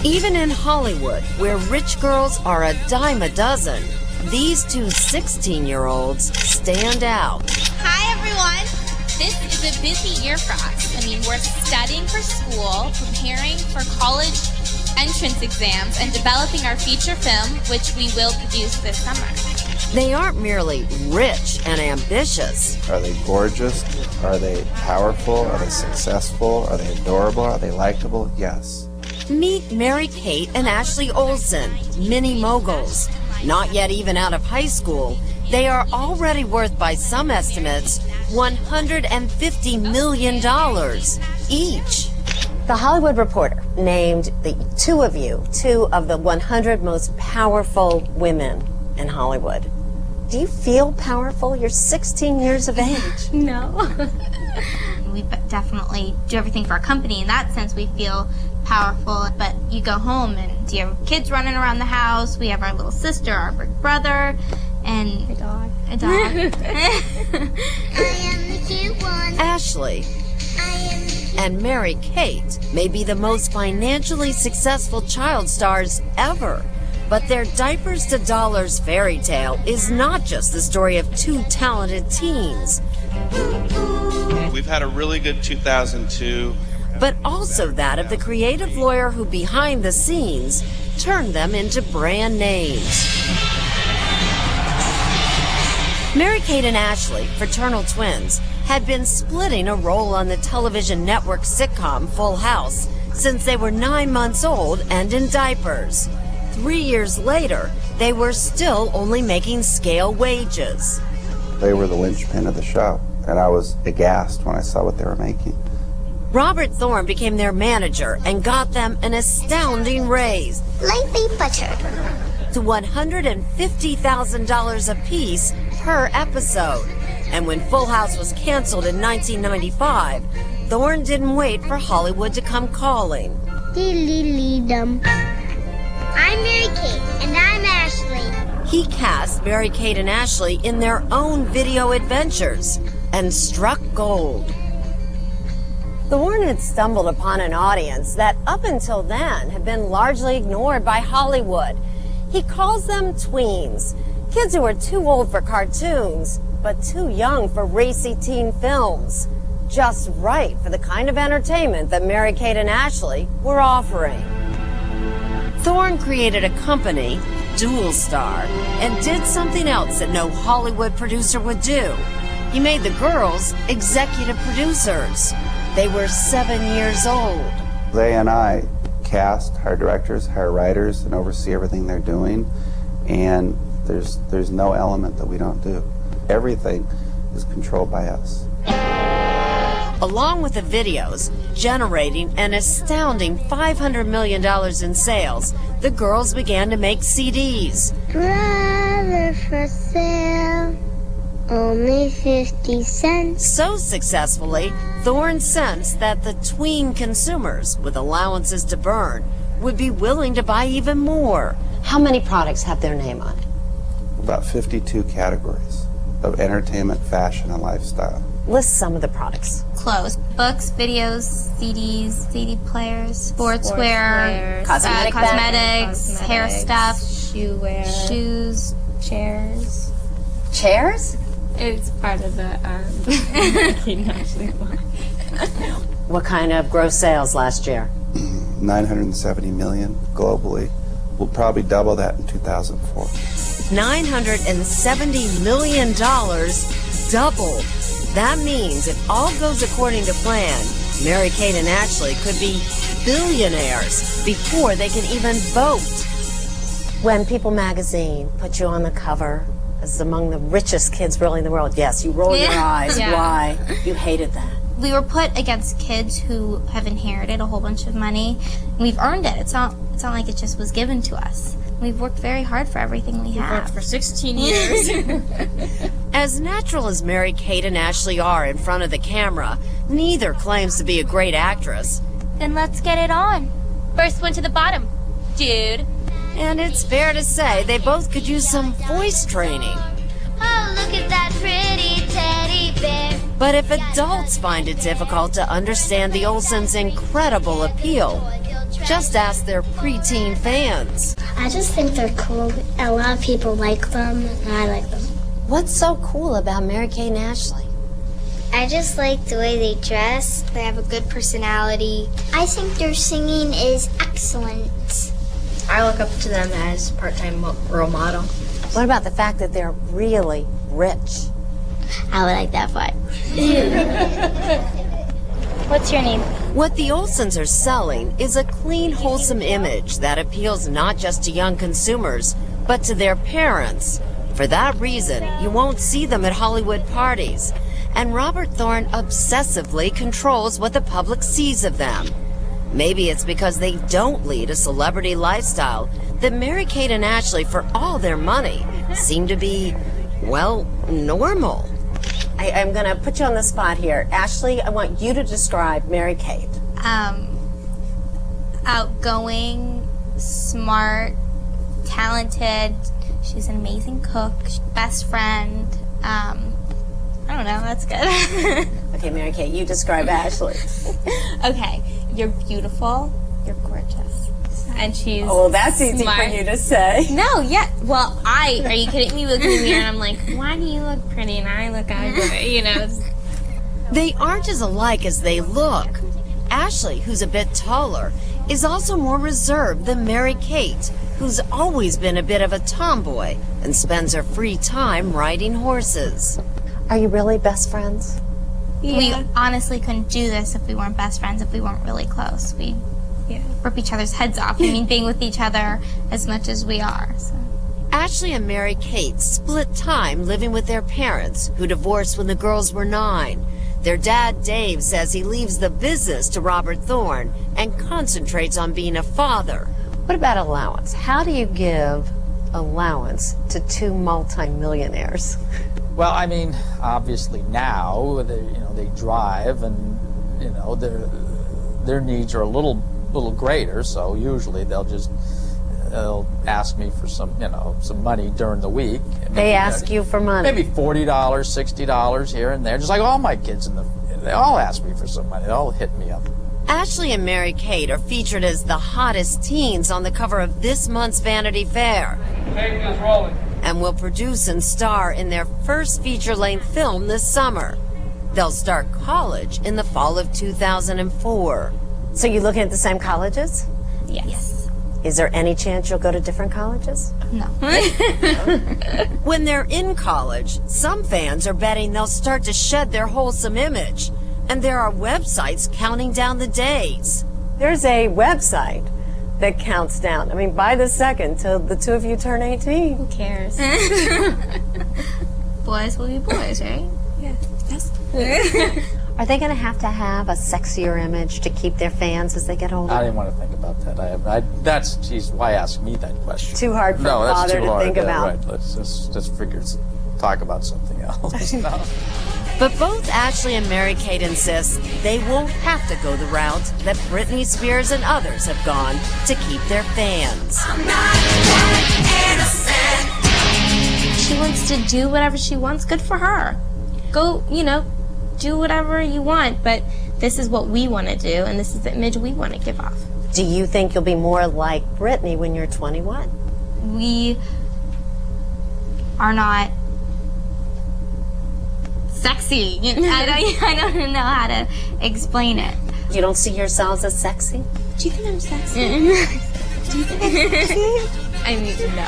Even in Hollywood, where rich girls are a dime a dozen, these two 16-year-olds stand out. Hi, everyone. This is a busy year for us. I mean, we're studying for school, preparing for college entrance exams, and developing our feature film, which we will produce this summer. They aren't merely rich and ambitious. Are they gorgeous? Are they powerful? Are they successful? Are they adorable? Are they likable? Yes. Meet Mary-Kate and Ashley Olsen, mini moguls. Not yet even out of high school, they are already worth, by some estimates, $150 million each. The Hollywood Reporter named the two of you two of the 100 most powerful women in Hollywood. Do you feel powerful? You're 16 years of age. No. We definitely do everything for our company. In that sense, we feel powerful. But you go home and you have kids running around the house. We have our little sister, our big brother, and a dog. A dog. I am the cute one. Ashley and Mary-Kate may be the most financially successful child stars ever. But their diapers to dollars fairy tale is not just the story of two talented teens. We've had a really good 2002. But also that of the creative lawyer who behind the scenes turned them into brand names. Mary-Kate and Ashley, fraternal twins, had been splitting a role on the television network sitcom Full House since they were 9 months old and in diapers. 3 years later, they were still only making scale wages. They were the linchpin of the show, and I was aghast when I saw what they were making. Robert Thorne became their manager and got them an astounding raise. Lightly buttered. To $150,000 apiece per episode. And when Full House was canceled in 1995, Thorne didn't wait for Hollywood to come calling. Dee-lee-lee-dum. I'm Mary-Kate, and I'm Ashley. He cast Mary-Kate and Ashley in their own video adventures and struck gold. Thorne had stumbled upon an audience that up until then had been largely ignored by Hollywood. He calls them tweens, kids who are too old for cartoons, but too young for racy teen films. Just right for the kind of entertainment that Mary-Kate and Ashley were offering. Thorne created a company, Dual Star, and did something else that no Hollywood producer would do. He made the girls executive producers. They were 7 years old. They and I cast, hire directors, hire writers, and oversee everything they're doing, and there's no element that we don't do. Everything is controlled by us. Along with the videos, generating an astounding $500 million in sales, the girls began to make CDs. Brother for sale, only 50 cents. So successfully, Thorne sensed that the tween consumers, with allowances to burn, would be willing to buy even more. How many products have their name on it? About 52 categories of entertainment, fashion, and lifestyle. List some of the products. Clothes, books, videos, CDs, CD players, sportswear, cosmetics, hair stuff, shoes, chairs. Chairs? It's part of the What kind of gross sales last year? 970 million globally. We'll probably double that in 2004. $970 million doubled. That means if all goes according to plan, Mary-Kate and Ashley could be billionaires before they can even vote. When People magazine put you on the cover as among the richest kids really in the world, yes, you roll your eyes. Yeah. Why? You hated that. We were put against kids who have inherited a whole bunch of money, and we've earned it. It's not like it just was given to us. We've worked very hard for everything we have. worked for 16 years. As natural as Mary-Kate and Ashley are in front of the camera, neither claims to be a great actress. Then let's get it on. First one to the bottom, dude. And it's fair to say they both could use some voice training. Oh, look at that pretty teddy bear. But if adults find it difficult to understand the Olsens' incredible appeal, Just ask their preteen fans. I just think they're cool. A lot of people like them, and I like them. What's so cool about Mary-Kate and Ashley? I just like the way they dress. They have a good personality. I think their singing is excellent. I look up to them as part-time role model. What about the fact that they're really rich? I would like that part. What's your name? What the Olsens are selling is a clean, wholesome image that appeals not just to young consumers, but to their parents. For that reason, you won't see them at Hollywood parties. And Robert Thorne obsessively controls what the public sees of them. Maybe it's because they don't lead a celebrity lifestyle that Mary-Kate and Ashley, for all their money, seem to be, well, normal. I'm going to put you on the spot here. Ashley, I want you to describe Mary-Kate. Outgoing, smart, talented. She's an amazing cook, best friend. I don't know, that's good. Okay, Mary-Kate, you describe Ashley. Okay, you're beautiful, you're gorgeous. And she's Oh, well, that's easy smart. for you to say. No, yeah. Well, are you kidding me? Looking in the mirror and I'm like, why do you look pretty and I look ugly? You know. They aren't as alike as they look. Ashley, who's a bit taller, is also more reserved than Mary-Kate, who's always been a bit of a tomboy and spends her free time riding horses. Are you really best friends? Yeah. We honestly couldn't do this if we weren't best friends, if we weren't really close. We rip each other's heads off. I mean, being with each other as much as we are. So. Ashley and Mary-Kate split time living with their parents, who divorced when the girls were 9. Their dad, Dave, says he leaves the business to Robert Thorne and concentrates on being a father. What about allowance? How do you give allowance to 2 multimillionaires? Well, I mean, obviously now they drive, and their needs are a little greater. So usually they'll ask me for some money during the week. They ask you for money. Maybe $40, $60 here and there. Just like all my kids they all ask me for some money. They all hit me up. Ashley and Mary-Kate are featured as the hottest teens on the cover of this month's Vanity Fair. Tape is rolling. And will produce and star in their first feature-length film this summer. They'll start college in the fall of 2004. So you looking at the same colleges? Yes. Is there any chance you'll go to different colleges? No. When they're in college, some fans are betting they'll start to shed their wholesome image. And there are websites counting down the days. There's a website that counts down. I mean, by the second till the two of you turn 18. Who cares? Boys will be boys, right? Yeah. Yes. Are they going to have a sexier image to keep their fans as they get older? I didn't want to think about that. Why ask me that question? Too hard for a father to think about. Right. Let's just talk about something else. No. But both Ashley and Mary-Kate insist they won't have to go the route that Britney Spears and others have gone to keep their fans. She wants to do whatever she wants. Good for her. Go, do whatever you want. But this is what we want to do, and this is the image we want to give off. Do you think you'll be more like Britney when you're 21? We are not sexy. I don't know how to explain it. You don't see yourselves as sexy? Do you think I'm sexy? Do you think I'm sexy? I mean, no.